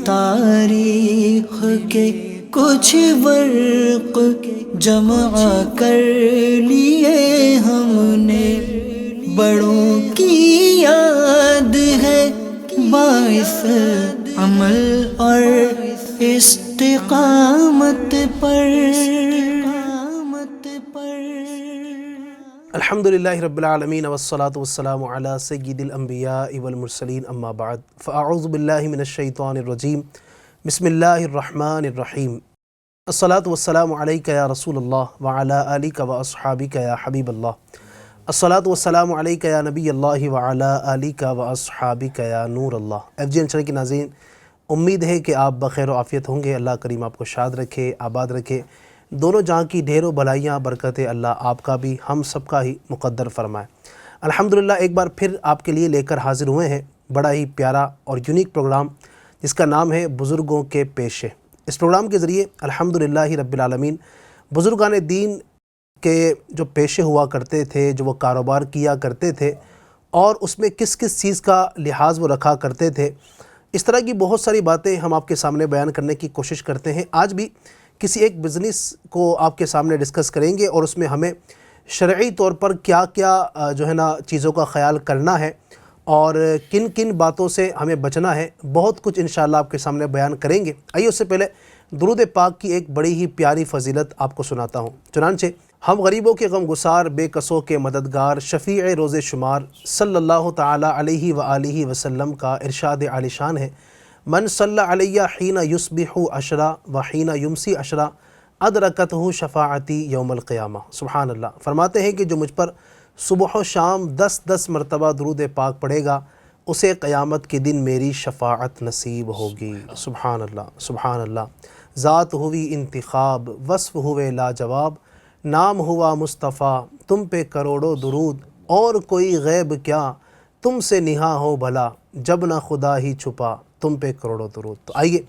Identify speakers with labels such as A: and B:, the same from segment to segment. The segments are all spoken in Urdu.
A: تاریخ کے کچھ برق جمع کر لیے ہم نے، بڑوں کی یاد ہے باعث عمل اور استقامت پر۔
B: الحمدللہ رب العالمین والصلاة والسلام علی سید الانبیاء والمرسلین، اما بعد فاعوذ باللہ من الشیطان الرجیم، بسم اللہ الرحمن الرحیم۔ الصلاة والسلام علیک یا رسول اللہ وعلی آلک واصحابک یا حبیب اللہ، الصلاة والسلام علیک یا نبی اللہ وعلی آلک واصحابک یا نور اللہ۔ FGN چینل کے ناظرین، امید ہے کہ آپ بخیر و عافیت ہوں گے۔ اللہ کریم آپ کو شاد رکھے، آباد رکھے، دونوں جہاں کی ڈھیروں بھلائیاں برکتیں اللہ آپ کا بھی ہم سب کا ہی مقدر فرمائے۔ الحمدللہ ایک بار پھر آپ کے لیے لے کر حاضر ہوئے ہیں بڑا ہی پیارا اور یونیک پروگرام، جس کا نام ہے بزرگوں کے پیشے۔ اس پروگرام کے ذریعے الحمدللہ رب العالمین بزرگان دین کے جو پیشے ہوا کرتے تھے، جو وہ کاروبار کیا کرتے تھے، اور اس میں کس کس چیز کا لحاظ وہ رکھا کرتے تھے، اس طرح کی بہت ساری باتیں ہم آپ کے سامنے بیان کرنے کی کوشش کرتے ہیں۔ آج بھی کسی ایک بزنس کو آپ کے سامنے ڈسکس کریں گے، اور اس میں ہمیں شرعی طور پر کیا کیا جو ہے نا چیزوں کا خیال کرنا ہے اور کن کن باتوں سے ہمیں بچنا ہے، بہت کچھ انشاءاللہ آپ کے سامنے بیان کریں گے۔ آئیے اس سے پہلے درود پاک کی ایک بڑی ہی پیاری فضیلت آپ کو سناتا ہوں۔ چنانچہ ہم غریبوں کے غم گسار، بے کسوں کے مددگار، شفیع روز شمار صلی اللہ تعالی علیہ وآلہ وسلم کا ارشاد عالی شان ہے، من صلی علیہ حین یصبح عشرا و حین یمسی عشرا ادرکتہ شفاعتی یوم القیامہ۔ سبحان اللہ۔ فرماتے ہیں کہ جو مجھ پر صبح و شام 10 مرتبہ درود پاک پڑھے گا، اسے قیامت کے دن میری شفاعت نصیب ہوگی۔ سبحان اللہ، سبحان اللہ۔ ذات ہوئی انتخاب، وصف ہوئے لاجواب، نام ہوا مصطفیٰ، تم پہ کروڑوں درود، اور کوئی غیب کیا تم سے نہا ہو بھلا، جب نہ خدا ہی چھپا تم پہ کروڑوں درود۔ تو آئیے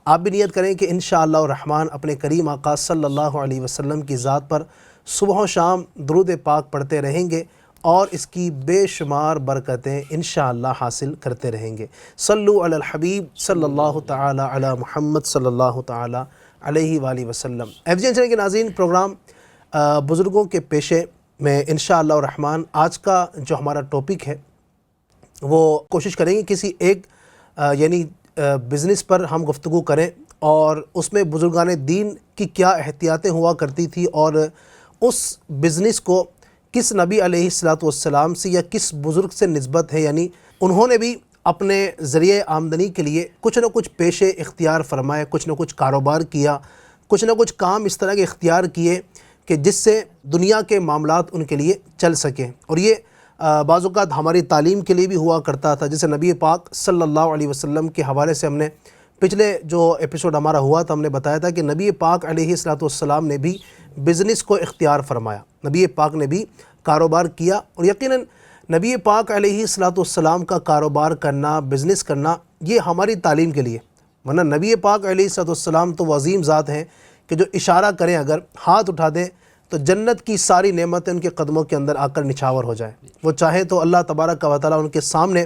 B: آپ بھی نیت کریں کہ انشاءاللہ الرحمن اپنے کریم آقا صلی اللہ علیہ وسلم کی ذات پر صبح و شام درود پاک پڑھتے رہیں گے، اور اس کی بے شمار برکتیں انشاءاللہ حاصل کرتے رہیں گے۔ صلو علی الحبیب صلی اللہ تعالی علی محمد صلی اللہ تعالی علیہ وآلہ وسلم۔ FGN چینل کے ناظرین، پروگرام بزرگوں کے پیشے میں انشاءاللہ الرحمن آج کا جو ہمارا ٹاپک ہے، وہ کوشش کریں گے کسی ایک یعنی بزنس پر ہم گفتگو کریں، اور اس میں بزرگان دین کی کیا احتیاطیں ہوا کرتی تھی، اور اس بزنس کو کس نبی علیہ السلام سے یا کس بزرگ سے نسبت ہے، یعنی انہوں نے بھی اپنے ذریعہ آمدنی کے لیے کچھ نہ کچھ پیشے اختیار فرمائے، کچھ نہ کچھ کاروبار کیا، کچھ نہ کچھ کام اس طرح کے اختیار کیے کہ جس سے دنیا کے معاملات ان کے لیے چل سکیں۔ اور یہ بعض اوقات ہماری تعلیم کے لیے بھی ہوا کرتا تھا، جیسے نبی پاک صلی اللہ علیہ وسلم کے حوالے سے ہم نے پچھلے جو ایپیسوڈ ہمارا ہوا تھا، ہم نے بتایا تھا کہ نبی پاک علیہ السلام نے بھی بزنس کو اختیار فرمایا، نبی پاک نے بھی کاروبار کیا، اور یقیناً نبی پاک علیہ السلام کا کاروبار کرنا، بزنس کرنا، یہ ہماری تعلیم کے لیے، ورنہ نبی پاک علیہ السلام تو وہ عظیم ذات ہیں کہ جو اشارہ کریں، اگر ہاتھ اٹھا دیں تو جنت کی ساری نعمتیں ان کے قدموں کے اندر آ کر نچھاور ہو جائیں۔ وہ چاہے تو اللہ تبارک و تعالیٰ ان کے سامنے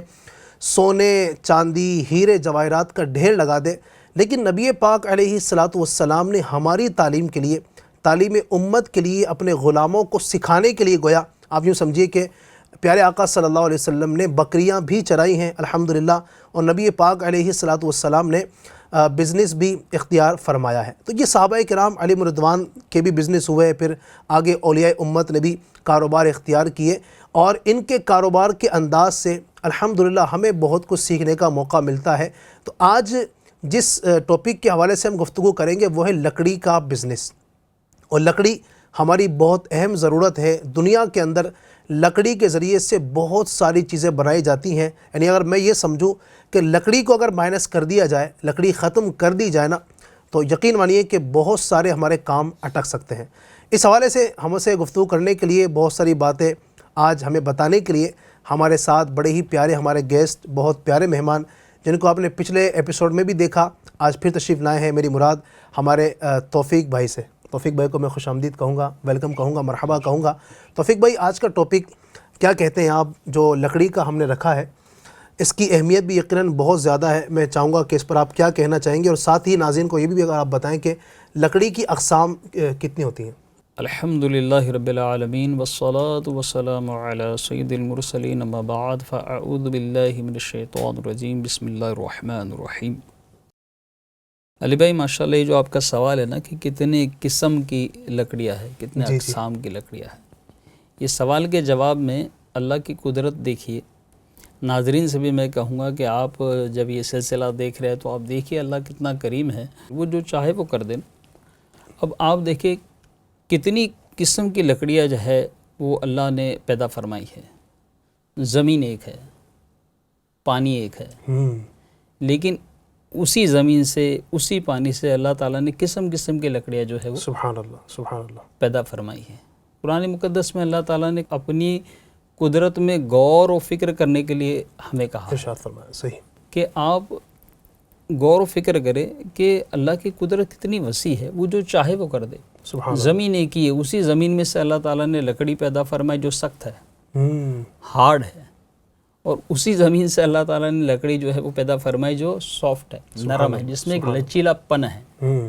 B: سونے، چاندی، ہیرے جواہرات کا ڈھیر لگا دے، لیکن نبی پاک علیہ السلام نے ہماری تعلیم کے لیے، تعلیم امت کے لیے، اپنے غلاموں کو سکھانے کے لیے، گویا آپ یوں سمجھیے کہ پیارے آقا صلی اللہ علیہ وسلم نے بکریاں بھی چرائی ہیں الحمدللہ، اور نبی پاک علیہ السلام نے بزنس بھی اختیار فرمایا ہے۔ تو یہ صحابہ کرام علیہم رضوان کے بھی بزنس ہوئے، پھر آگے اولیاء امت نے بھی کاروبار اختیار کیے، اور ان کے کاروبار کے انداز سے الحمدللہ ہمیں بہت کچھ سیکھنے کا موقع ملتا ہے۔ تو آج جس ٹاپک کے حوالے سے ہم گفتگو کریں گے وہ ہے لکڑی کا بزنس، اور لکڑی ہماری بہت اہم ضرورت ہے۔ دنیا کے اندر لکڑی کے ذریعے سے بہت ساری چیزیں بنائی جاتی ہیں، یعنی اگر میں یہ سمجھوں کہ لکڑی کو اگر مائنس کر دیا جائے، لکڑی ختم کر دی جائے نا، تو یقین مانیے کہ بہت سارے ہمارے کام اٹک سکتے ہیں۔ اس حوالے سے ہم سے گفتگو کرنے کے لیے، بہت ساری باتیں آج ہمیں بتانے کے لیے ہمارے ساتھ بڑے ہی پیارے ہمارے گیسٹ، بہت پیارے مہمان، جن کو آپ نے پچھلے ایپیسوڈ میں بھی دیکھا، آج پھر تشریف لائے ہیں۔ میری مراد ہمارے توفیق بھائی سے، توفیق بھائی کو میں خوش آمدید کہوں گا، ویلکم کہوں گا، مرحبا کہوں گا۔ توفیق بھائی، آج کا ٹاپک کیا کہتے ہیں آپ جو لکڑی کا ہم نے رکھا ہے، اس کی اہمیت بھی یقیناً بہت زیادہ ہے. میں چاہوں گا کہ اس پر آپ کیا کہنا چاہیں گے، اور ساتھ ہی ناظرین کو یہ بھی اگر آپ بتائیں کہ لکڑی کی اقسام کتنی ہوتی ہیں؟
C: الحمدللہ رب العالمین والصلاة والسلام علی سید المرسلین اما بعد فاعوذ باللہ من الشیطان الرجیم بسم اللہ الرحمن الرحیم. علی بھائی ماشاءاللہ یہ جو آپ کا سوال ہے نا کہ کتنے قسم کی لکڑیاں ہیں، کتنے اقسام کی لکڑیاں ہیں، یہ سوال کے جواب میں اللہ کی قدرت دیکھیے. ناظرین سے بھی میں کہوں گا کہ آپ جب یہ سلسلہ دیکھ رہے ہیں تو آپ دیکھیے اللہ کتنا کریم ہے، وہ جو چاہے وہ کر دیں. اب آپ دیکھیں کتنی قسم کی لکڑیاں جو ہے وہ اللہ نے پیدا فرمائی ہے. زمین ایک ہے، پانی ایک ہے، لیکن اسی زمین سے اسی پانی سے اللہ تعالیٰ نے قسم قسم کی لکڑیاں جو ہے وہ
B: سبحان اللہ سبحان اللہ
C: پیدا فرمائی ہے. قرآن مقدس میں اللہ تعالیٰ نے اپنی قدرت میں غور و فکر کرنے کے لیے ہمیں کہا
B: ارشاد فرمایا صحیح
C: کہ آپ غور و فکر کریں کہ اللہ کی قدرت کتنی وسیع ہے، وہ جو چاہے وہ کر دے.
B: سبحان اللہ.
C: زمین ایک ہی ہے، اسی زمین میں سے اللہ تعالیٰ نے لکڑی پیدا فرمائی جو سخت ہے، ہارڈ ہے، اور اسی زمین سے اللہ تعالیٰ نے لکڑی جو ہے وہ پیدا فرمائی جو سافٹ ہے، نرم ہے، جس میں ایک لچیلا پن ہے.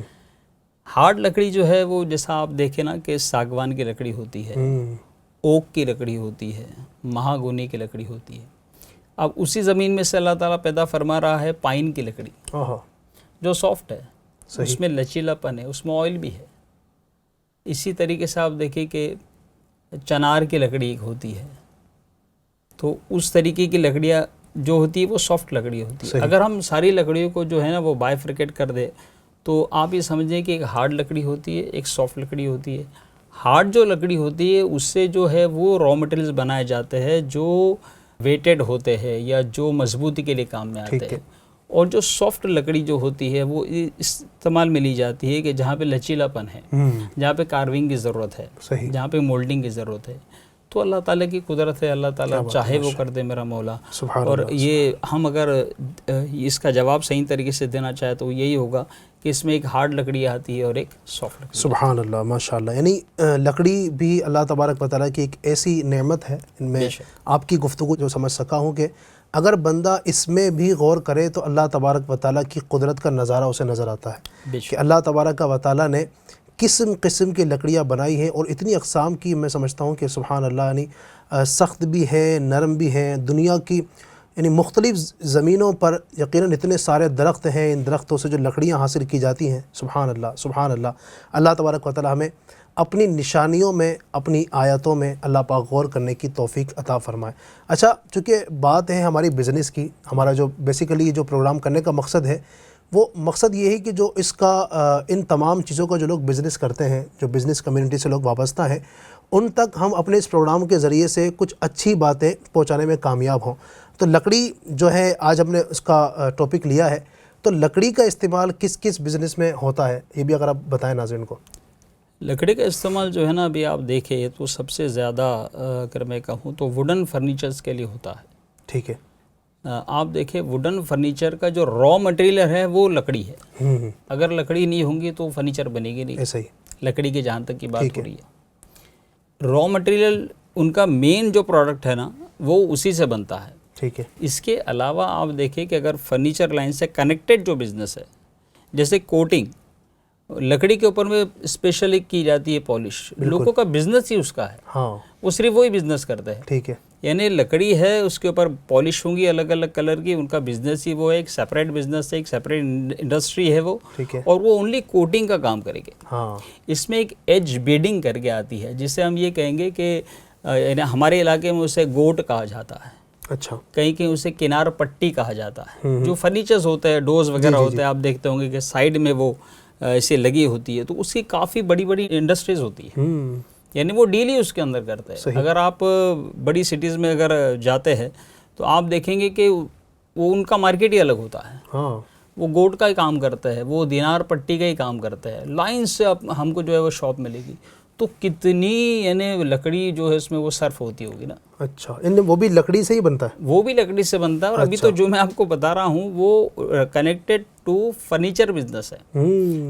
C: ہارڈ لکڑی جو ہے وہ جیسا آپ دیکھیں نا کہ ساگوان کی لکڑی ہوتی ہے، اوک کی لکڑی ہوتی ہے، مہاگونی کی لکڑی ہوتی ہے. اب اسی زمین میں سے اللہ تعالیٰ پیدا فرما رہا ہے پائن کی لکڑی جو سافٹ ہے، اس میں لچیلا پن ہے، اس میں آئل بھی ہے. اسی طریقے سے آپ دیکھیں کہ چنار کی لکڑی ایک ہوتی ہے، تو اس طریقے کی لکڑیاں جو ہوتی ہے وہ سافٹ لکڑی ہوتی ہے. اگر ہم ساری لکڑیوں کو جو ہے نا وہ بائیفرکیٹ کر دے تو آپ یہ سمجھیں کہ ایک ہارڈ لکڑی ہوتی ہے، ایک سافٹ لکڑی ہوتی ہے. ہارڈ جو لکڑی ہوتی ہے اس سے جو ہے وہ را مٹیریلز بنائے جاتے ہیں جو ویٹڈ ہوتے ہیں یا جو مضبوطی کے لیے کام میں آتے ہیں، اور جو سافٹ لکڑی جو ہوتی ہے وہ استعمال میں لی جاتی ہے کہ جہاں پہ لچیلا پن ہے، جہاں پہ کارونگ کی ضرورت ہے، جہاں پہ مولڈنگ کی ضرورت ہے. تو اللہ تعالیٰ کی قدرت ہے، اللہ تعالیٰ چاہے وہ کر دے میرا مولا. اور یہ ہم اگر اس کا جواب صحیح طریقے سے دینا چاہے تو یہی ہوگا کہ اس میں ایک ہارڈ لکڑی آتی ہے اور ایک سافٹ لکڑی.
B: سبحان اللہ ماشاء اللہ. یعنی لکڑی بھی اللہ تبارک و تعالیٰ کی ایک ایسی نعمت ہے. ان میں آپ کی گفتگو جو سمجھ سکا ہوں کہ اگر بندہ اس میں بھی غور کرے تو اللہ تبارک و تعالیٰ کی قدرت کا نظارہ اسے نظر آتا ہے کہ اللہ تبارک و تعالیٰ نے قسم قسم کی لکڑیاں بنائی ہیں، اور اتنی اقسام کی میں سمجھتا ہوں کہ سبحان اللہ. یعنی سخت بھی ہے، نرم بھی ہیں. دنیا کی یعنی مختلف زمینوں پر یقیناً اتنے سارے درخت ہیں، ان درختوں سے جو لکڑیاں حاصل کی جاتی ہیں. سبحان اللہ سبحان اللہ. اللہ تبارک و تعالیٰ ہمیں اپنی نشانیوں میں، اپنی آیتوں میں اللہ پاک غور کرنے کی توفیق عطا فرمائے. اچھا، چونکہ بات ہے ہماری بزنس کی، ہمارا جو بیسیکلی جو پروگرام کرنے کا مقصد ہے وہ مقصد یہ ہے کہ جو اس کا ان تمام چیزوں کا جو لوگ بزنس کرتے ہیں، جو بزنس کمیونٹی سے لوگ وابستہ ہیں، ان تک ہم اپنے اس پروگرام کے ذریعے سے کچھ اچھی باتیں پہنچانے میں کامیاب ہوں. تو لکڑی جو ہے آج ہم نے اس کا ٹاپک لیا ہے، تو لکڑی کا استعمال کس کس بزنس میں ہوتا ہے یہ بھی اگر آپ بتائیں ناظرین کو.
C: لکڑی کا استعمال جو ہے نا ابھی آپ دیکھیں تو سب سے زیادہ اگر میں کہوں تو ووڈن فرنیچرز کے لیے ہوتا ہے.
B: ٹھیک ہے.
C: آپ دیکھیں ووڈن فرنیچر کا جو را مٹیریل ہے وہ لکڑی ہے. اگر لکڑی نہیں ہوں گی تو فرنیچر بنے گی نہیں.
B: ایسا ہی
C: لکڑی کے جہاں تک کی بات ہو رہی ہے، را مٹیریل ان کا مین جو پروڈکٹ ہے نا وہ اسی سے بنتا ہے.
B: ٹھیک ہے.
C: اس کے علاوہ آپ دیکھیں کہ اگر فرنیچر لائن سے کنیکٹڈ جو بزنس ہے، جیسے کوٹنگ لکڑی کے اوپر میں اسپیشلی کی جاتی ہے، پالش، لوگوں کا بزنس ہی اس کا ہے.
B: ہاں،
C: وہ صرف وہی بزنس کرتے ہیں.
B: ٹھیک ہے.
C: یعنی لکڑی ہے، اس کے اوپر پالش ہوں گی الگ الگ کلر کی، ان کا بزنس ہی وہ ہے، ایک سیپریٹ بزنس ہے، ایک سیپریٹ انڈسٹری ہے وہ.
B: ٹھیک ہے.
C: اور وہ اونلی کوٹنگ کا کام کرے گے.
B: ہاں.
C: اس میں ایک ایج بیڈنگ کر کے آتی ہے، جسے ہم یہ کہیں گے کہ یعنی ہمارے علاقے میں اسے گوٹ کہا جاتا ہے.
B: اچھا.
C: کہیں کہیں اسے کنار پٹی کہا جاتا ہے. جو فرنیچرز ہوتے ہیں، ڈورز وغیرہ ہوتے ہیں، آپ دیکھتے ہوں گے کہ سائڈ میں وہ ایسے لگی ہوتی ہے، تو اس کی کافی بڑی بڑی انڈسٹریز ہوتی ہے. یعنی وہ ڈیل ہی اس کے اندر کرتے ہیں. اگر آپ بڑی سٹیز میں اگر جاتے ہیں تو آپ دیکھیں گے کہ وہ ان کا مارکیٹ ہی الگ ہوتا ہے. وہ گوٹ کا ہی کام کرتا ہے، وہ دینار پٹی کا ہی کام کرتا ہے. لائن سے ہم کو جو ہے وہ شاپ ملے گی. تو کتنی یعنی لکڑی جو ہے اس میں وہ صرف ہوتی ہوگی نا.
B: اچھا، وہ بھی لکڑی سے ہی بنتا ہے؟
C: وہ بھی لکڑی سے بنتا ہے. اور ابھی تو جو میں آپ کو بتا رہا ہوں وہ کنیکٹڈ ٹو فرنیچر بزنس ہے.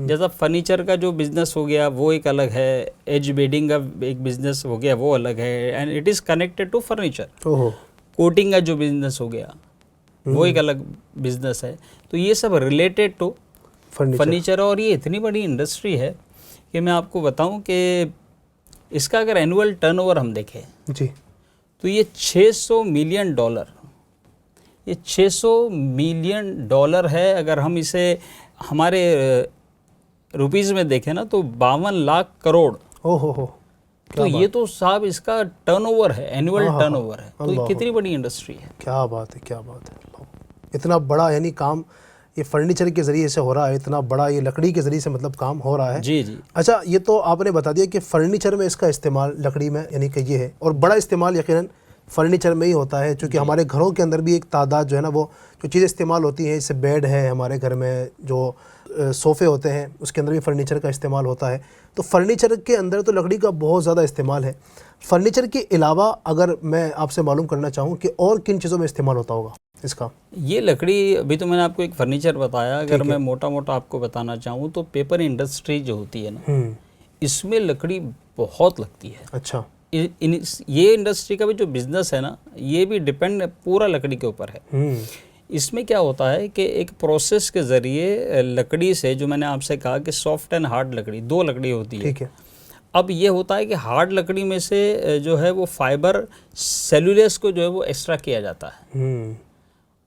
C: جیسا فرنیچر کا جو بزنس ہو گیا وہ ایک الگ ہے، ایج بیڈنگ کا ایک بزنس ہو گیا وہ الگ ہے، and it is connected to furniture. Coating کا جو بزنس ہو گیا وہ ایک الگ بزنس ہے. تو یہ سب ریلیٹڈ ٹو فرنیچر. اور یہ اتنی بڑی انڈسٹری ہے کہ میں آپ کو بتاؤں کہ اس کا اگر اینول ٹرن اوور ہم دیکھیں
B: جی
C: تو یہ $600 ملین، یہ $600 ملین ہے. اگر ہم اسے ہمارے روپیز میں دیکھیں نا تو 52 لاکھ کروڑ.
B: ہو
C: تو یہ تو صاحب اس کا ٹرن اوور ہے، اینول ٹرن اوور ہے. تو یہ کتنی بڑی انڈسٹری ہے.
B: کیا بات ہے، کیا بات ہے. اتنا بڑا یعنی کام یہ فرنیچر کے ذریعے سے ہو رہا ہے، اتنا بڑا یہ لکڑی کے ذریعے سے مطلب کام ہو رہا ہے.
C: جی جی.
B: اچھا، یہ تو آپ نے بتا دیا کہ فرنیچر میں اس کا استعمال لکڑی میں یعنی کہ یہ ہے، اور بڑا استعمال یقیناً فرنیچر میں ہی ہوتا ہے، چونکہ ہمارے گھروں کے اندر بھی ایک تعداد جو ہے نا وہ جو چیزیں استعمال ہوتی ہیں، جیسے بیڈ ہے ہمارے گھر میں، جو صوفے ہوتے ہیں اس کے اندر بھی فرنیچر کا استعمال ہوتا ہے. تو فرنیچر کے اندر تو لکڑی کا بہت زیادہ استعمال ہے. فرنیچر کے علاوہ اگر میں آپ سے معلوم کرنا چاہوں کہ اور کن چیزوں میں استعمال ہوتا ہوگا اس کا؟
C: یہ لکڑی ابھی تو میں نے آپ کو ایک فرنیچر بتایا، اگر میں موٹا موٹا آپ کو بتانا چاہوں تو پیپر انڈسٹری جو ہوتی ہے نا، اس میں لکڑی بہت لگتی ہے.
B: اچھا.
C: یہ انڈسٹری کا بھی جو بزنس ہے نا، یہ بھی ڈپینڈ پورا لکڑی کے اوپر ہے. اس میں کیا ہوتا ہے کہ ایک پروسیس کے ذریعے لکڑی سے، جو میں نے آپ سے کہا کہ سافٹ اینڈ ہارڈ لکڑی، 2 لکڑی ہوتی ہے.
B: ٹھیک ہے.
C: اب یہ ہوتا ہے کہ ہارڈ لکڑی میں سے جو ہے وہ فائبر سیلولیس کو جو ہے وہ ایکسٹرا کیا جاتا ہے،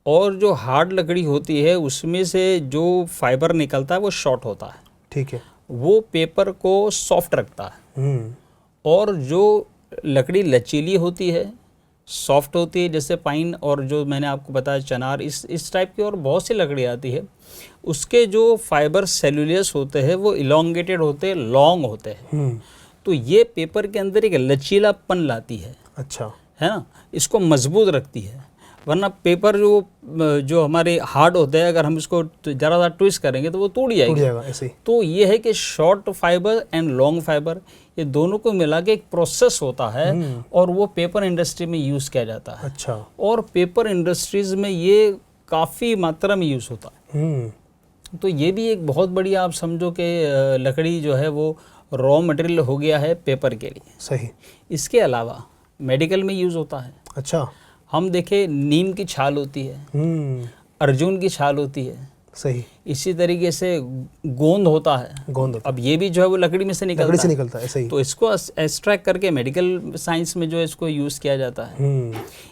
C: اور جو ہارڈ لکڑی ہوتی ہے اس میں سے جو فائبر نکلتا ہے وہ شارٹ ہوتا ہے.
B: ٹھیک ہے.
C: وہ پیپر کو سافٹ رکھتا ہے. اور جو لکڑی لچیلی ہوتی ہے، سافٹ ہوتی ہے، جیسے پائن اور جو میں نے آپ کو بتایا چنار، اس ٹائپ کی اور بہت سی لکڑی آتی ہے، اس کے جو فائبر سیلولیس ہوتے ہیں وہ الانگیٹڈ ہوتے ہیں، لانگ ہوتے ہیں. تو یہ پیپر کے اندر ایک لچیلا پن لاتی ہے.
B: اچھا. ہے
C: نا، اس کو مضبوط رکھتی ہے. ورنہ پیپر جو ہمارے ہارڈ ہوتے ہیں، اگر ہم اس کو ذرا ذرا ٹوئسٹ کریں گے تو وہ ٹوٹ جائے گی. تو یہ ہے کہ short fibre and long fibre, یہ دونوں کو ملا کے ایک پروسیس ہوتا ہے، اور وہ پیپر انڈسٹری میں یوز کیا جاتا ہے.
B: اچھا. اور
C: پیپر انڈسٹریز میں یہ کافی ماترا میں یوز ہوتا ہے. تو یہ بھی ایک بہت بڑی آپ سمجھو کہ لکڑی جو ہے وہ را مٹیریل ہو گیا ہے پیپر کے لیے.
B: صحیح.
C: اس کے علاوہ میڈیکل میں یوز ہوتا ہے.
B: اچھا.
C: ہم دیکھیں نیم کی چھال ہوتی ہے، ارجن کی چھال ہوتی ہے.
B: صحیح.
C: اسی طریقے سے گوند ہوتا ہے. اب یہ بھی جو ہے وہ لکڑی میں سے نکلتا ہے.
B: صحیح.
C: تو اس کو ایکسٹریکٹ کر کے میڈیکل سائنس میں جو ہے اس کو یوز کیا جاتا ہے.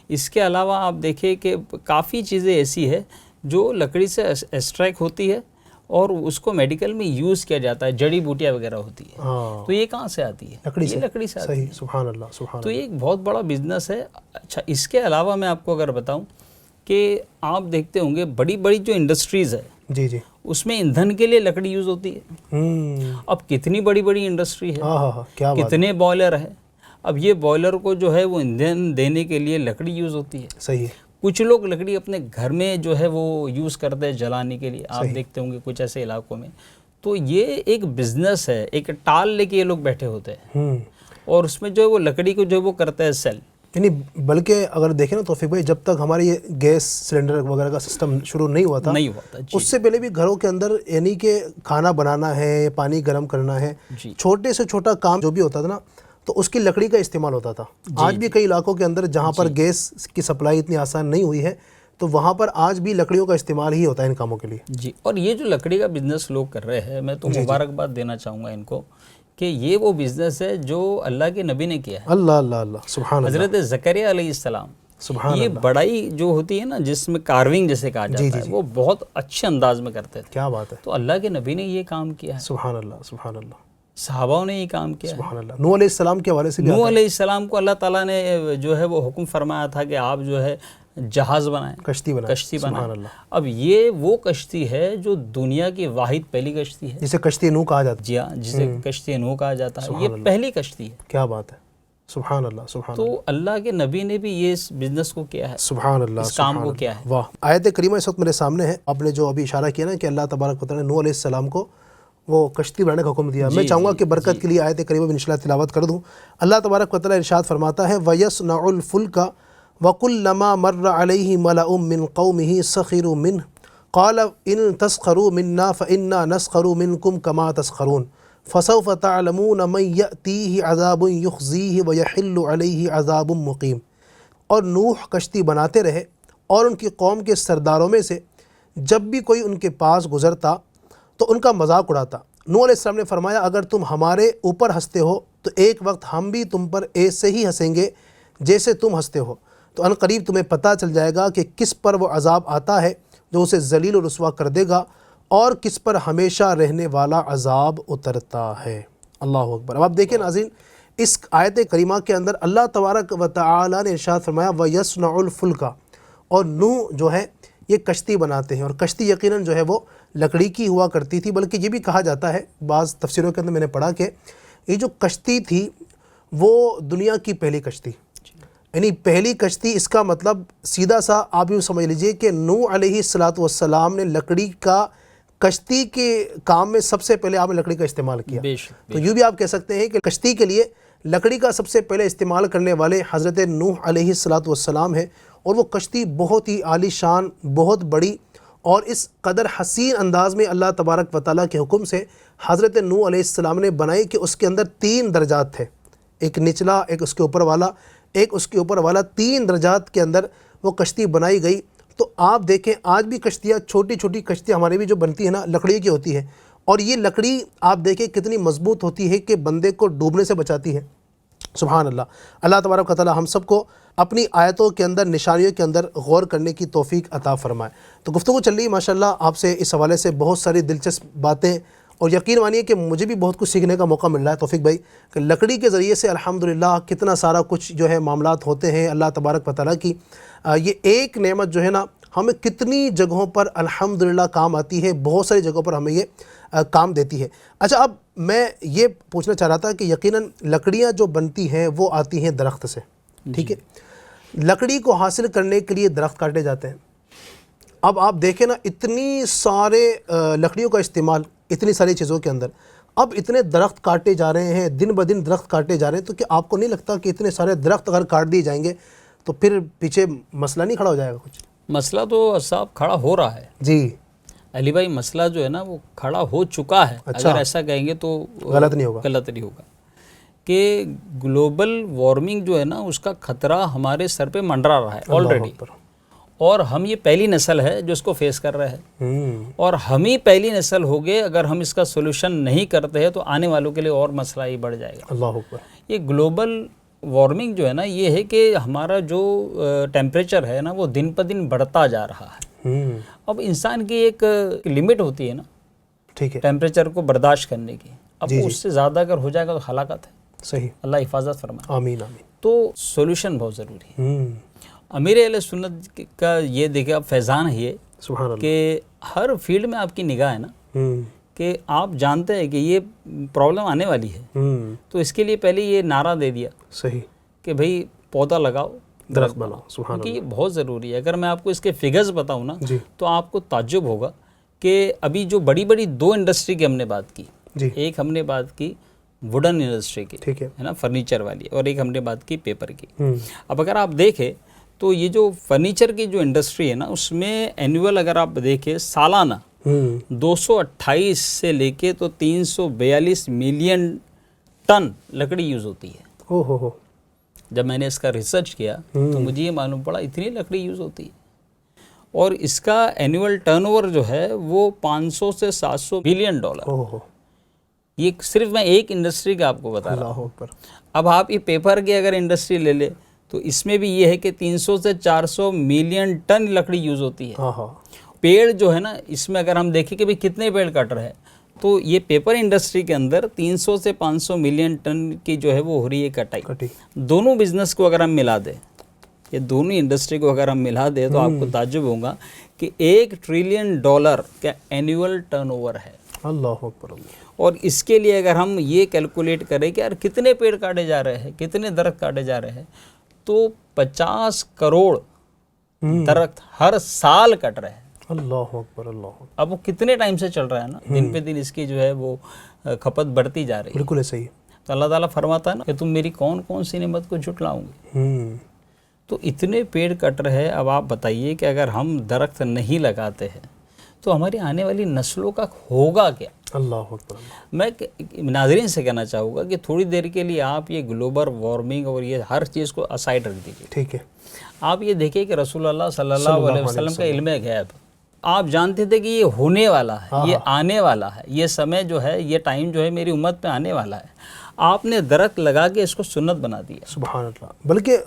C: اس کے علاوہ آپ دیکھیں کہ کافی چیزیں ایسی ہے جو لکڑی سے ایکسٹریکٹ ہوتی ہے اور اس کو میڈیکل میں یوز کیا جاتا ہے، جڑی بوٹیاں وغیرہ ہوتی ہے. تو یہ کہاں سے آتی ہے؟ لکڑی سے آتی ہے.
B: سبحان اللہ، سبحان اللہ.
C: تو یہ ایک بہت بڑا بزنس ہے. اچھا، اس کے علاوہ میں آپ کو اگر بتاؤں کہ آپ دیکھتے ہوں گے بڑی بڑی جو انڈسٹریز ہے، جی جی، اس میں ایندھن کے لیے لکڑی یوز ہوتی ہے. اب کتنی بڑی بڑی انڈسٹری ہے، کتنے بوائلر ہے. اب یہ بوائلر کو جو ہے وہ ایندھن دینے کے لیے لکڑی یوز ہوتی ہے. صحیح ہے. کچھ لوگ لکڑی اپنے گھر میں جو ہے وہ یوز کرتے ہیں جلانے کے لیے. آپ دیکھتے ہوں گے کچھ ایسے علاقوں میں. تو یہ ایک بزنس ہے، ایک ٹال لے کے یہ لوگ بیٹھے ہوتے ہیں، اور اس میں جو ہے وہ لکڑی کو جو وہ کرتے ہیں سیل.
B: یعنی بلکہ اگر دیکھیں نا توفیق بھائی، جب تک ہمارے یہ گیس سلنڈر وغیرہ کا سسٹم شروع نہیں ہوا تھا، اس سے پہلے بھی گھروں کے اندر یعنی کہ کھانا بنانا ہے، پانی گرم کرنا ہے، چھوٹے سے چھوٹا کام جو بھی ہوتا تھا نا، تو اس کی لکڑی کا استعمال ہوتا تھا. آج بھی کئی علاقوں کے اندر جہاں پر گیس کی سپلائی اتنی آسان نہیں ہوئی ہے، تو وہاں پر آج بھی لکڑیوں کا استعمال ہی ہوتا ہے ان کاموں کے لیے.
C: جی. اور یہ جو لکڑی کا بزنس لوگ کر رہے ہیں، میں تو مبارکباد دینا چاہوں گا ان کو کہ یہ وہ بزنس ہے جو اللہ کے نبی نے کیا ہے.
B: اللہ اللہ اللہ، سبحان اللہ.
C: حضرت زکریا علیہ السلام، یہ بڑائی جو ہوتی ہے نا، جس میں کاروینگ جیسے کہا جاتا ہے، وہ بہت اچھے انداز میں کرتے تھے.
B: کیا بات ہے.
C: تو اللہ کے نبی نے یہ کام کیا ہے.
B: سبحان اللہ، سبحان اللہ.
C: صحابہ نے یہ کام کیا.
B: سبحان اللہ. نوح علیہ السلام کے حوالے سے بھی
C: نوح علیہ السلام کو اللہ تعالیٰ نے جو ہے وہ حکم فرمایا تھا کہ آپ جو ہے جہاز بنائیں، کشتی بنائیں. اب یہ وہ کشتی ہے جو دنیا کی واحد پہلی کشتی ہے،
B: جسے کشتی نوح کہا جاتا ہے.
C: جی ہاں، جسے کشتی نوح کہا جاتا ہے. یہ پہلی کشتی ہے.
B: کیا بات ہے. سبحان اللہ، سبحان اللہ.
C: تو اللہ کے نبی نے بھی یہ اس بزنس کو کیا ہے،
B: سبحان اللہ،
C: اس کام کو کیا ہے.
B: واہ. آیت کریمہ اس وقت میرے سامنے ہے. آپ نے جو ابھی اشارہ کیا نا کہ اللہ تبارک و تعالیٰ نے نوح علیہ السلام کو وہ کشتی بنانے کا حکم دیا. میں چاہوں گا کہ برکت کے لیے آیت کریمہ میں انشاءاللہ تلاوت کر دوں. اللہ تبارک و تعالیٰ ارشاد فرماتا ہے وَيَصْنَعُ الْفُلْكَ وَكُلَّمَا مَرَّ عَلَيْهِ مَلَأٌ مِّن قَوْمِهِ سَخِرُوا مِنْهُ قَالَ إِن تَسْخَرُوا مِنَّا فَإِنَّا نَسْخَرُ مِنْكُمْ كَمَا تَسْخَرُونَ فَسَوْفَ تَعْلَمُونَ مَن يَأْتِيهِ عَذَابٌ يُخْزِيهِ وَيَحِلُّ عَلَيْهِ عَذَابٌ مُقِيمٌ. اور نوح کشتی بناتے رہے اور ان کی قوم کے سرداروں میں سے جب بھی کوئی ان کے پاس گزرتا تو ان کا مذاق اڑاتا۔ نوح علیہ السلام نے فرمایا اگر تم ہمارے اوپر ہنستے ہو تو ایک وقت ہم بھی تم پر ایسے ہی ہنسیں گے جیسے تم ہنستے ہو، تو ان قریب تمہیں پتہ چل جائے گا کہ کس پر وہ عذاب آتا ہے جو اسے ذلیل و رسوا کر دے گا اور کس پر ہمیشہ رہنے والا عذاب اترتا ہے۔ اللہ اکبر۔ اب آپ دیکھیں ناظرین، اس آیت کریمہ کے اندر اللہ تبارک و تعالی نے ارشاد فرمایا وَيَصْنَعُ الْفُلْكَ، اور نوح جو ہے یہ کشتی بناتے ہیں، اور کشتی یقیناً جو ہے وہ لکڑی کی ہوا کرتی تھی، بلکہ یہ بھی کہا جاتا ہے بعض تفسیروں کے اندر میں نے پڑھا کہ یہ جو کشتی تھی وہ دنیا کی پہلی کشتی، یعنی پہلی کشتی، اس کا مطلب سیدھا سا آپ یوں سمجھ لیجئے کہ نوح علیہ السلام نے لکڑی کا کشتی کے کام میں سب سے پہلے آپ نے لکڑی کا استعمال کیا۔ تو یوں بھی آپ کہہ سکتے ہیں کہ کشتی کے لیے لکڑی کا سب سے پہلے استعمال کرنے والے حضرت نوح علیہ السلام ہیں، اور وہ کشتی بہت ہی عالی شان، بہت بڑی، اور اس قدر حسین انداز میں اللہ تبارک و تعالیٰ کے حکم سے حضرت نوح علیہ السلام نے بنائی کہ اس کے اندر 3 درجات تھے، ایک نچلا، ایک اس کے اوپر والا، ایک اس کے اوپر والا، 3 درجات کے اندر وہ کشتی بنائی گئی۔ تو آپ دیکھیں آج بھی کشتیاں، چھوٹی چھوٹی کشتیاں ہمارے بھی جو بنتی ہیں نا، لکڑی کی ہوتی ہے، اور یہ لکڑی آپ دیکھیں کتنی مضبوط ہوتی ہے کہ بندے کو ڈوبنے سے بچاتی ہے۔ سبحان اللہ۔ اللہ تبارک و تعالی ہم سب کو اپنی آیتوں کے اندر، نشانیوں کے اندر غور کرنے کی توفیق عطا فرمائے۔ تو گفتگو چل رہی ہے ماشاءاللہ آپ سے اس حوالے سے بہت ساری دلچسپ باتیں، اور یقین مانیے کہ مجھے بھی بہت کچھ سیکھنے کا موقع مل رہا ہے توفیق بھائی، کہ لکڑی کے ذریعے سے الحمدللہ کتنا سارا کچھ جو ہے معاملات ہوتے ہیں اللہ تبارک و تعالیٰ کی یہ ایک نعمت جو ہے نا ہمیں کتنی جگہوں پر الحمدللہ کام آتی ہے، بہت ساری جگہوں پر ہمیں یہ کام دیتی ہے۔ اچھا، اب میں یہ پوچھنا چاہ رہا تھا کہ یقیناً لکڑیاں جو بنتی ہیں وہ آتی ہیں درخت سے، ٹھیک ہے؟ لکڑی کو حاصل کرنے کے لیے درخت کاٹے جاتے ہیں۔ اب آپ دیکھیں نا اتنی سارے لکڑیوں کا استعمال اتنی ساری چیزوں کے اندر، اب اتنے درخت کاٹے جا رہے ہیں، دن بدن درخت کاٹے جا رہے ہیں، تو کہ آپ کو نہیں لگتا کہ اتنے سارے درخت اگر کاٹ دیے جائیں گے تو پھر پیچھے مسئلہ نہیں کھڑا ہو جائے گا کچھ؟
C: مسئلہ تو صاحب کھڑا ہو رہا ہے
B: جی
C: علی بھائی، مسئلہ جو ہے نا وہ کھڑا ہو چکا ہے۔ اگر ایسا کہیں گے تو
B: غلط نہیں ہوگا
C: کہ گلوبل وارمنگ جو ہے نا اس کا خطرہ ہمارے سر پہ منڈرا رہا ہے آلریڈی، اور ہم یہ پہلی نسل ہے جو اس کو فیس کر رہے ہیں، اور ہم ہی پہلی نسل ہو گئے۔ اگر ہم اس کا سولوشن نہیں کرتے ہیں تو آنے والوں کے لیے اور مسئلہ ہی بڑھ جائے گا۔
B: اللہ اکبر۔
C: یہ گلوبل وارمنگ جو ہے نا یہ ہے کہ ہمارا جو ٹیمپریچر ہے نا وہ دن پہ دن بڑھتا جا رہا ہے۔ اب انسان کی ایک لمٹ ہوتی ہے نا،
B: ٹھیک ہے،
C: ٹیمپریچر کو برداشت کرنے کی، اب اس سے زیادہ اگر ہو جائے گا تو ہلاکت ہے۔
B: صحیح،
C: اللہ حفاظت فرمائے۔
B: آمین آمین۔
C: تو سولوشن بہت ضروری ہے۔ امیر اہل سنت کا یہ دیکھیں اب فیضان ہے یہ
B: سبحان اللہ
C: کہ ہر فیلڈ میں آپ کی نگاہ ہے نا، کہ آپ جانتے ہیں کہ یہ پرابلم آنے والی ہے، تو اس کے لیے پہلے یہ نعرہ دے دیا
B: صحیح
C: کہ بھئی پودا لگاؤ،
B: درخت بناؤ۔ سبحان
C: کیونکہ یہ بہت ضروری ہے۔ اگر میں آپ کو اس کے فگرز بتاؤں نا
B: جی
C: تو آپ کو تعجب ہوگا کہ ابھی جو بڑی بڑی 2 انڈسٹری کی ہم نے بات کی،
B: جی
C: ایک ہم نے بات کی ووڈن انڈسٹری کی،
B: ٹھیک ہے
C: ہے نا، فرنیچر والی، اور ایک ہم نے بات کی پیپر کی۔ اب اگر آپ دیکھیں تو یہ جو فرنیچر کی جو انڈسٹری ہے نا اس میں اینول اگر آپ دیکھیں سالانہ 228 سے لے کے تو 342 ملین ٹن لکڑی یوز ہوتی ہے۔
B: او ہو۔
C: جب میں نے اس کا ریسرچ کیا تو مجھے یہ معلوم پڑا اتنی لکڑی یوز ہوتی ہے، اور اس کا اینول ٹرن اوور جو ہے وہ 500 سے 700 بلین ڈالر۔ یہ صرف میں ایک انڈسٹری کا آپ کو بتا رہا ہوں۔ اب آپ یہ پیپر کی اگر انڈسٹری لے لے تو اس میں بھی یہ ہے کہ 300 سے 400 ملین ٹن لکڑی یوز ہوتی ہے۔ پیڑ جو ہے نا اس میں اگر ہم دیکھیں کہ بھی کتنے پیڑ کٹ رہے ہیں، تو یہ پیپر انڈسٹری کے اندر 300 سے 500 ملین ٹن کی جو ہے وہ ہو رہی ہے کٹائی۔ دونوں بزنس کو اگر ہم ملا دیں، یہ دونوں انڈسٹری کو اگر ہم ملا دیں تو آپ کو تعجب ہوگا کہ $1 ٹریلین کا اینول ٹرن اوور ہے۔
B: اللہ اکبر۔
C: اور اس کے لیے اگر ہم یہ کیلکولیٹ کریں کہ یار کتنے پیڑ کاٹے جا رہے ہیں، کتنے درخت کاٹے جا رہے ہیں، تو 50 کروڑ درخت ہر سال کٹ رہے ہیں۔
B: اللہ اکبر اللہ اکبر۔
C: اب وہ کتنے ٹائم سے چل رہا ہے نا، دن پہ دن اس کی جو ہے وہ کھپت بڑھتی جا رہی ہے۔
B: بالکل صحیح۔
C: تو اللہ تعالیٰ فرماتا ہے نا کہ تم میری کون کون سی نعمت کو جھٹلاؤں گے۔ تو اتنے پیڑ کٹ رہے ہیں، اب آپ بتائیے کہ اگر ہم درخت نہیں لگاتے ہیں تو ہماری آنے والی نسلوں کا ہوگا کیا؟
B: اللہ اکبر اللہ.
C: میں ناظرین سے کہنا چاہوں گا کہ تھوڑی دیر کے لیے آپ یہ گلوبل وارمنگ اور یہ ہر چیز کو اسائڈ رکھ دیجیے.
B: ٹھیک ہے.
C: آپ یہ دیکھیں کہ رسول اللہ صلی اللہ علیہ وسلم کا علم غیب آپ جانتے تھے کہ یہ ہونے والا ہے, یہ آنے والا ہے, یہ سمے جو ہے, یہ ٹائم جو ہے میری امت پہ آنے والا ہے. آپ نے درخت لگا کے اس کو سنت بنا دیا.
B: سبحان اللہ. بلکہ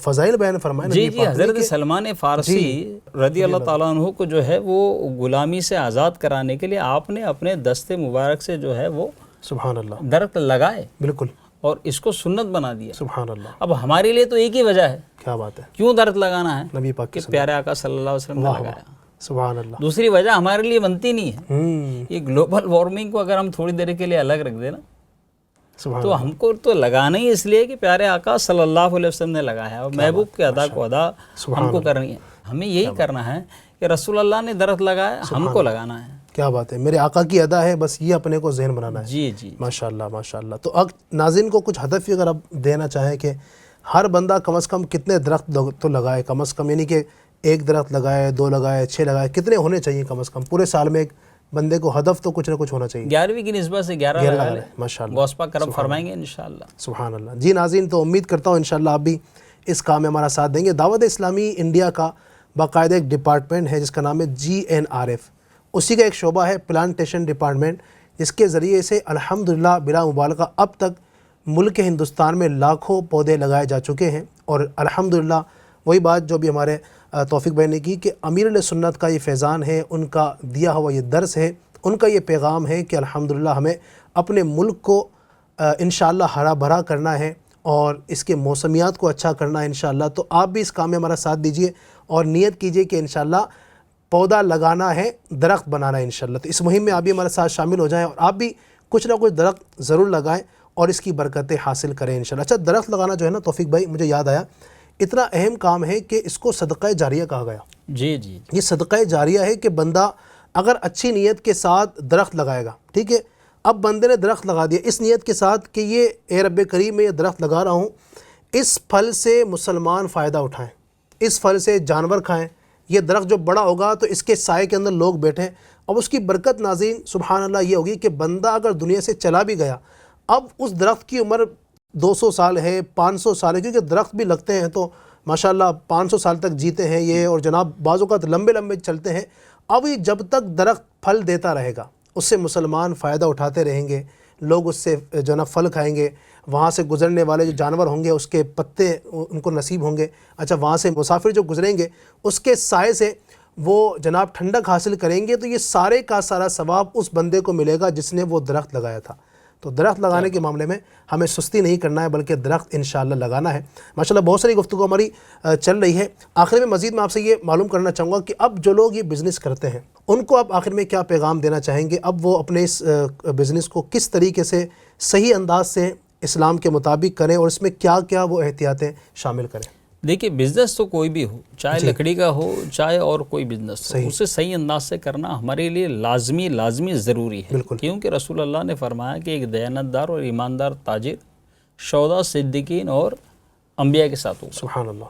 B: فضائل بیان فرمائے
C: جی جی, حضرت سلمان فارسی رضی اللہ تعالیٰ عنہ کو جو ہے وہ غلامی سے آزاد کرانے کے لیے آپ نے اپنے دست مبارک سے جو ہے وہ
B: سبحان اللہ
C: درخت لگائے,
B: بالکل,
C: اور اس کو سنت بنا دیا.
B: سبحان اللہ.
C: اب ہمارے لیے تو ایک ہی وجہ ہے,
B: کیا بات ہے,
C: کیوں درخت لگانا ہے,
B: نبی پاک
C: کہ پیارے آقا صلی اللہ علیہ وسلم نے لگایا.
B: سبحان اللہ.
C: دوسری وجہ ہمارے لیے بنتی نہیں ہے. یہ گلوبل وارمنگ کو اگر ہم تھوڑی دیر کے لیے الگ رکھ دیں نا, تو ہم کو تو لگانا ہی اس لیے کہ پیارے آقا صلی اللہ علیہ وسلم نے لگایا, اور محبوب کے ادا کو ادا ہم کو کرنی ہے. ہمیں یہی کرنا ہے کہ رسول اللہ نے درخت لگایا, ہم کو لگانا ہے.
B: کیا بات ہے, میرے آقا کی ادا ہے, بس یہ اپنے کو ذہن بنانا ہے.
C: جی جی,
B: ماشاء اللہ ماشاء اللہ. تو ناظرین کو کچھ ہدف اگر آپ دینا چاہیں کہ ہر بندہ کم از کم کتنے درخت تو لگائے, کم از کم, یعنی کہ ایک درخت لگائے, 2 لگائے, 6 لگائے, کتنے ہونے چاہیے کم از کم پورے سال میں؟ ایک بندے کو ہدف تو کچھ نہ کچھ ہونا چاہیے.
C: 11ویں کی نسبت سے 11 لگا لیں,
B: ماشاء اللہ,
C: غوث پاک کرم فرمائیں گے انشاءاللہ.
B: سبحان اللہ. جی ناظرین, تو امید کرتا ہوں انشاءاللہ آپ بھی اس کام میں ہمارا ساتھ دیں گے. دعوت اسلامی انڈیا کا باقاعدہ ایک ڈپارٹمنٹ ہے جس کا نام ہے GNRF. اسی کا ایک شعبہ ہے پلانٹیشن ڈپارٹمنٹ, جس کے ذریعے سے الحمدللہ بلا مبالغہ اب تک ملک ہندوستان میں لاکھوں پودے لگائے جا چکے ہیں. اور الحمدللہ وہی بات جو بھی ہمارے توفیق بھائی نے کی کہ امیر علیہ سنت کا یہ فیضان ہے, ان کا دیا ہوا یہ درس ہے, ان کا یہ پیغام ہے کہ الحمدللہ ہمیں اپنے ملک کو انشاءاللہ ہرا بھرا کرنا ہے اور اس کے موسمیات کو اچھا کرنا ہے انشاءاللہ. تو آپ بھی اس کام میں ہمارا ساتھ دیجئے اور نیت کیجئے کہ انشاءاللہ پودا لگانا ہے, درخت بنانا ہے انشاءاللہ. تو اس مہم میں آپ بھی ہمارے ساتھ شامل ہو جائیں اور آپ بھی کچھ نہ کچھ درخت ضرور لگائیں اور اس کی برکتیں حاصل کریں انشاءاللہ. اچھا, درخت لگانا جو ہے نا توفیق بھائی, مجھے یاد آیا, اتنا اہم کام ہے کہ اس کو صدقہ جاریہ کہا گیا.
C: جی جی,
B: یہ صدقہ جاریہ ہے کہ بندہ اگر اچھی نیت کے ساتھ درخت لگائے گا, ٹھیک ہے, اب بندے نے درخت لگا دیا اس نیت کے ساتھ کہ یہ اے رب کریم میں یہ درخت لگا رہا ہوں, اس پھل سے مسلمان فائدہ اٹھائیں, اس پھل سے جانور کھائیں, یہ درخت جو بڑا ہوگا تو اس کے سائے کے اندر لوگ بیٹھیں. اب اس کی برکت ناظرین سبحان اللہ یہ ہوگی کہ بندہ اگر دنیا سے چلا بھی گیا, اب اس درخت کی عمر 200 سال ہے, 500 سال ہے, کیونکہ درخت بھی لگتے ہیں تو ماشاءاللہ 500 سال تک جیتے ہیں یہ, اور جناب بعض اوقات لمبے لمبے چلتے ہیں. اب یہ جب تک درخت پھل دیتا رہے گا اس سے مسلمان فائدہ اٹھاتے رہیں گے, لوگ اس سے جو نا پھل کھائیں گے, وہاں سے گزرنے والے جو جانور ہوں گے اس کے پتے ان کو نصیب ہوں گے. اچھا, وہاں سے مسافر جو گزریں گے اس کے سائے سے وہ جناب ٹھنڈک حاصل کریں گے, تو یہ سارے کا سارا ثواب اس بندے کو ملے گا جس نے وہ درخت لگایا تھا. تو درخت لگانے کے معاملے میں ہمیں سستی نہیں کرنا ہے بلکہ درخت انشاءاللہ لگانا ہے. ماشاءاللہ بہت ساری گفتگو ہماری چل رہی ہے. آخر میں مزید میں آپ سے یہ معلوم کرنا چاہوں گا کہ اب جو لوگ یہ بزنس کرتے ہیں ان کو آپ آخر میں کیا پیغام دینا چاہیں گے؟ اب وہ اپنے اس بزنس کو کس طریقے سے صحیح انداز سے اسلام کے مطابق کریں اور اس میں کیا کیا وہ احتیاطیں شامل کریں؟
C: دیکھیے, بزنس تو کوئی بھی ہو, چاہے لکڑی کا ہو چاہے اور کوئی بزنس ہو, اسے صحیح انداز سے کرنا ہمارے لیے لازمی ضروری ہے. کیونکہ رسول اللہ نے فرمایا کہ ایک دیانتدار اور ایماندار تاجر شہداء, صدیقین اور انبیاء کے ساتھ ہوگا.
B: سبحان اللہ.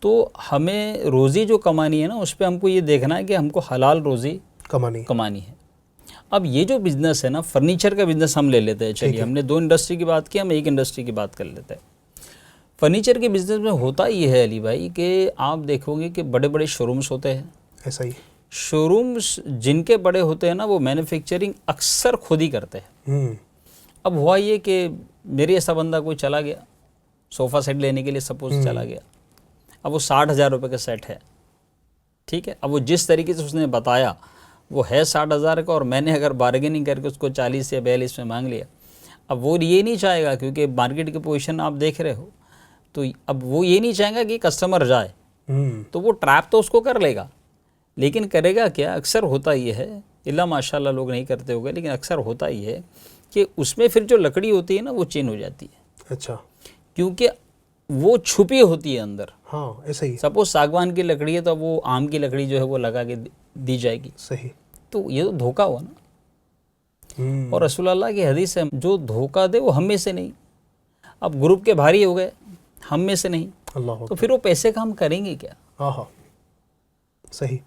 C: تو ہمیں روزی جو کمانی ہے نا, اس پہ ہم کو یہ دیکھنا ہے کہ ہم کو حلال روزی کمانی ہے. اب یہ جو بزنس ہے نا, فرنیچر کا بزنس ہم لے لیتے ہیں. چلیے, ہم نے 2 انڈسٹری کی بات کی, ہم ایک انڈسٹری کی بات کر لیتے ہیں. فرنیچر کے بزنس میں ہوتا یہ ہے علی بھائی کہ آپ دیکھو گے کہ بڑے بڑے شو رومس ہوتے ہیں.
B: ایسا ہی
C: شو رومس جن کے بڑے ہوتے ہیں نا, وہ مینوفیکچرنگ اکثر خود ہی کرتے ہیں. اب ہوا یہ کہ میرے ایسا بندہ کوئی چلا گیا صوفہ سیٹ لینے کے لیے, سپوز چلا گیا, اب وہ 60,000 روپے کا سیٹ ہے, ٹھیک ہے. اب وہ جس طریقے سے اس نے بتایا وہ ہے 60,000 کا, اور میں نے اگر بارگیننگ کر کے اس کو 40 یا 42 میں مانگ لیا, اب وہ یہ نہیں چاہے گا, کیونکہ مارکیٹ کی پوزیشن آپ دیکھ رہے ہو, تو اب وہ یہ نہیں چاہے گا کہ کسٹمر جائے, تو وہ ٹریپ تو اس کو کر لے گا, لیکن کرے گا کیا؟ اکثر ہوتا یہ ہے, اللہ ماشاءاللہ لوگ نہیں کرتے ہوگے, لیکن اکثر ہوتا یہ ہے کہ اس میں پھر جو لکڑی ہوتی ہے نا وہ چین ہو جاتی ہے.
B: اچھا,
C: کیونکہ وہ چھپی ہوتی ہے اندر.
B: ہاں ایسا ہی.
C: سپوز ساگوان کی لکڑی ہے تو وہ آم کی لکڑی جو ہے وہ لگا کے دی جائے گی.
B: صحیح.
C: تو یہ تو دھوکہ ہوا نا. اور رسول اللہ کی حدیث ہے, جو دھوکہ دے وہ ہم میں سے نہیں. اب گروپ کے بھاری ہو گئے, ہم میں سے نہیں, تو پھر وہ پیسے کا ہم کریں گے کیا؟
B: ہاں صحیح.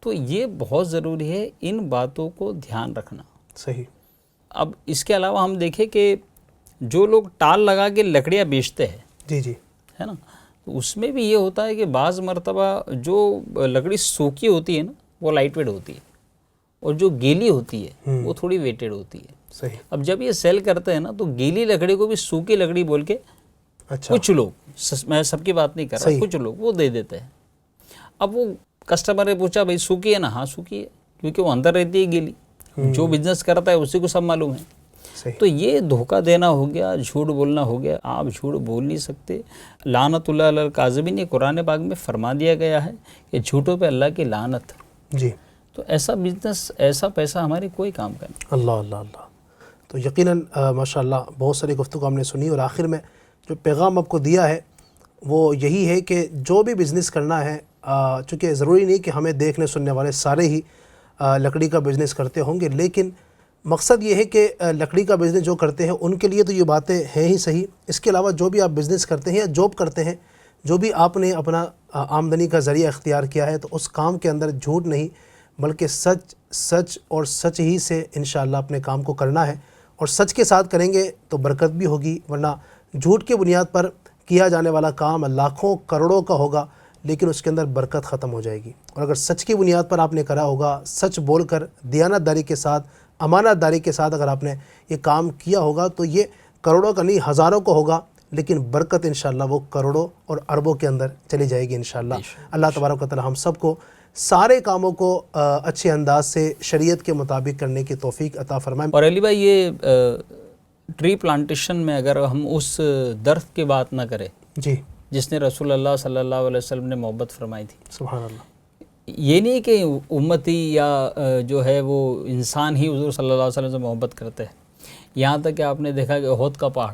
C: تو یہ بہت ضروری ہے ان باتوں کو دھیان رکھنا.
B: صحیح.
C: اب اس کے علاوہ ہم دیکھیں کہ جو لوگ ٹال لگا کے لکڑیاں بیچتے ہیں
B: جی جی
C: ہے نا، تو اس میں بھی یہ ہوتا ہے کہ بعض مرتبہ جو لکڑی سوکھی ہوتی ہے نا وہ لائٹ ویٹ ہوتی ہے، اور جو گیلی ہوتی ہے وہ تھوڑی ویٹڈ ہوتی ہے.
B: صحیح.
C: اب جب یہ سیل کرتے ہیں نا تو گیلی لکڑی کو بھی سوکھی لکڑی بول کے
B: اچھا.
C: کچھ لوگ، میں سب کی بات نہیں کر رہا، کچھ لوگ وہ دے دیتے ہیں. اب وہ کسٹمر نے پوچھا بھائی سوکھی ہے نا؟ ہاں سوکھی ہے، کیونکہ وہ اندر رہتی ہے گیلی. جو بزنس کرتا ہے اسی کو سب معلوم ہے.
B: صحیح.
C: تو یہ دھوکہ دینا ہو گیا، جھوٹ بولنا ہو گیا. آپ جھوٹ بول نہیں سکتے. لعنت اللہ علی الکاذبین، یہ قرآن پاک میں فرما دیا گیا ہے کہ جھوٹوں پہ اللہ کی لعنت.
B: جی.
C: تو ایسا بزنس، ایسا پیسہ ہمارے کوئی کام کا نہیں.
B: اللہ اللہ اللہ. تو یقیناً ماشاء اللہ بہت ساری گفتگو ہم نے سنی، اور آخر میں جو پیغام آپ کو دیا ہے وہ یہی ہے کہ جو بھی بزنس کرنا ہے، چونکہ ضروری نہیں کہ ہمیں دیکھنے سننے والے سارے ہی لکڑی کا بزنس کرتے ہوں گے، لیکن مقصد یہ ہے کہ لکڑی کا بزنس جو کرتے ہیں ان کے لیے تو یہ باتیں ہیں ہی صحیح. اس کے علاوہ جو بھی آپ بزنس کرتے ہیں یا جاب کرتے ہیں، جو بھی آپ نے اپنا آمدنی کا ذریعہ اختیار کیا ہے، تو اس کام کے اندر جھوٹ نہیں بلکہ سچ اور سچ ہی سے انشاءاللہ اپنے کام کو کرنا ہے. اور سچ کے ساتھ کریں گے تو برکت بھی ہوگی، ورنہ جھوٹ کی بنیاد پر کیا جانے والا کام لاکھوں کروڑوں کا ہوگا لیکن اس کے اندر برکت ختم ہو جائے گی. اور اگر سچ کی بنیاد پر آپ نے کرا ہوگا، سچ بول کر دیانت داری کے ساتھ، امانت داری کے ساتھ اگر آپ نے یہ کام کیا ہوگا تو یہ کروڑوں کا نہیں ہزاروں کا ہوگا، لیکن برکت انشاءاللہ وہ کروڑوں اور اربوں کے اندر چلی جائے گی انشاءاللہ. اللہ تبارک و تعالی ہم سب کو سارے کاموں کو اچھے انداز سے شریعت کے مطابق کرنے کی توفیق عطا فرمائے.
C: اور علی بھائی، یہ ٹری پلانٹیشن میں اگر ہم اس درخت کی بات نہ کریں
B: جی
C: جس نے رسول اللہ صلی اللہ علیہ وسلم نے محبت فرمائی تھی،
B: سبحان اللہ.
C: یہ نہیں کہ امتی یا جو ہے وہ انسان ہی حضور صلی اللہ علیہ وسلم سے محبت کرتے ہیں. یہاں تک کہ آپ نے دیکھا کہ احد کا پہاڑ،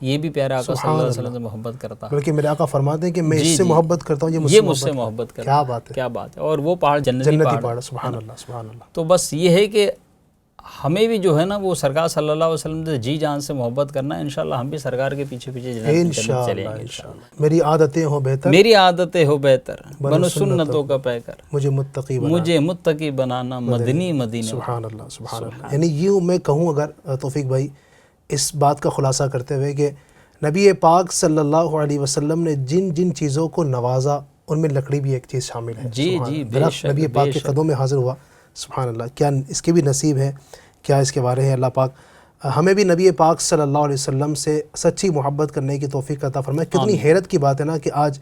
C: یہ بھی پیارے آقا صلی اللہ علیہ وسلم سے محبت کرتا ہے.
B: بلکہ میرے آقا فرماتے ہیں کہ میں اس سے محبت کرتا ہوں،
C: یہ مجھ سے محبت کرتا ہے.
B: کیا بات ہے،
C: کیا بات ہے. اور وہ پہاڑ جنتی پہاڑ.
B: سبحان اللہ سبحان اللہ.
C: تو بس یہ ہے کہ ہمیں بھی جو ہے نا وہ سرکار صلی اللہ علیہ وسلم سے جی جان سے محبت کرنا ہے. انشاءاللہ ہم بھی سرکار کے پیچھے پیچھے جنت چلیں گے انشاءاللہ.
B: میری عادتیں ہو بہتر،
C: میری عادتیں ہو بہتر، بنو سنتوں کا پیکر،
B: مجھے
C: متقی بنانا مدنی مدینے.
B: سبحان اللہ سبحان اللہ. یعنی یوں میں کہوں اگر توفیق بھائی اس بات کا خلاصہ کرتے ہوئے کہ نبی پاک صلی اللہ علیہ وسلم نے جن جن چیزوں کو نوازا ان میں لکڑی بھی ایک چیز شامل ہے.
C: جی جی،
B: درخت نبی پاک کے قدموں میں حاضر ہوا. سبحان اللہ. کیا اس کے بھی نصیب ہے، کیا اس کے بارے ہے. اللہ پاک ہمیں بھی نبی پاک صلی اللہ علیہ وسلم سے سچی محبت کرنے کی توفیق عطا فرمائے. کتنی حیرت کی بات ہے نا کہ آج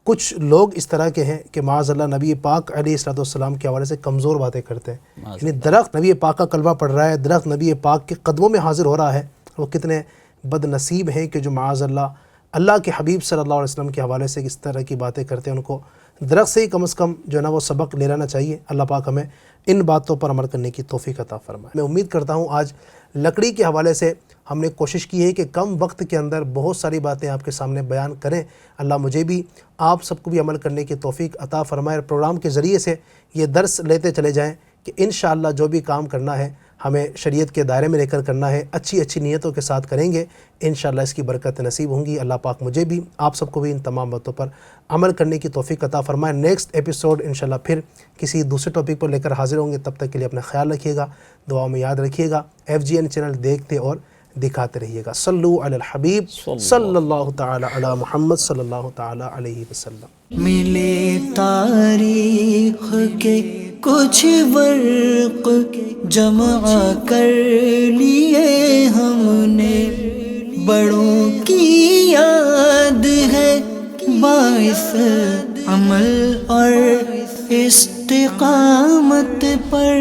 B: کچھ لوگ اس طرح کے ہیں کہ معاذ اللہ نبی پاک علیہ السلام کے حوالے سے کمزور باتیں کرتے ہیں. یعنی درخت نبی پاک کا کلمہ پڑھ رہا ہے، درخت نبی پاک کے قدموں میں حاضر ہو رہا ہے. وہ کتنے بد نصیب ہیں کہ جو معاذ اللہ کے حبیب صلی اللہ علیہ وسلم کے حوالے سے اس طرح کی باتیں کرتے ہیں. ان کو درخت سے ہی کم از کم جو ہے نا وہ سبق لے لینا چاہیے. اللہ پاک ہمیں ان باتوں پر عمل کرنے کی توفیق عطا فرمائے. میں امید کرتا ہوں آج لکڑی کے حوالے سے ہم نے کوشش کی ہے کہ کم وقت کے اندر بہت ساری باتیں آپ کے سامنے بیان کریں. اللہ مجھے بھی آپ سب کو بھی عمل کرنے کی توفیق عطا فرمائے. پروگرام کے ذریعے سے یہ درس لیتے چلے جائیں کہ انشاءاللہ جو بھی کام کرنا ہے ہمیں شریعت کے دائرے میں لے کر کرنا ہے، اچھی اچھی نیتوں کے ساتھ کریں گے، انشاءاللہ اس کی برکت نصیب ہوں گی. اللہ پاک مجھے بھی آپ سب کو بھی ان تمام باتوں پر عمل کرنے کی توفیق عطا فرمائے. نیکسٹ ایپیسوڈ انشاءاللہ پھر کسی دوسرے ٹاپک پر لے کر حاضر ہوں گے. تب تک کے لیے اپنا خیال رکھیے گا، دعا میں یاد رکھیے گا. FGN چینل دیکھتے اور دکھاتے رہیے گا. صلو علی الحبیب صلی اللہ تعالی علی محمد صلی اللہ تعالی علیہ وسلم.
A: ملے تاریخ کے کچھ ورق جمع کر لیے ہم نے، بڑوں کی یاد ہے باعث عمل اور استقامت پر.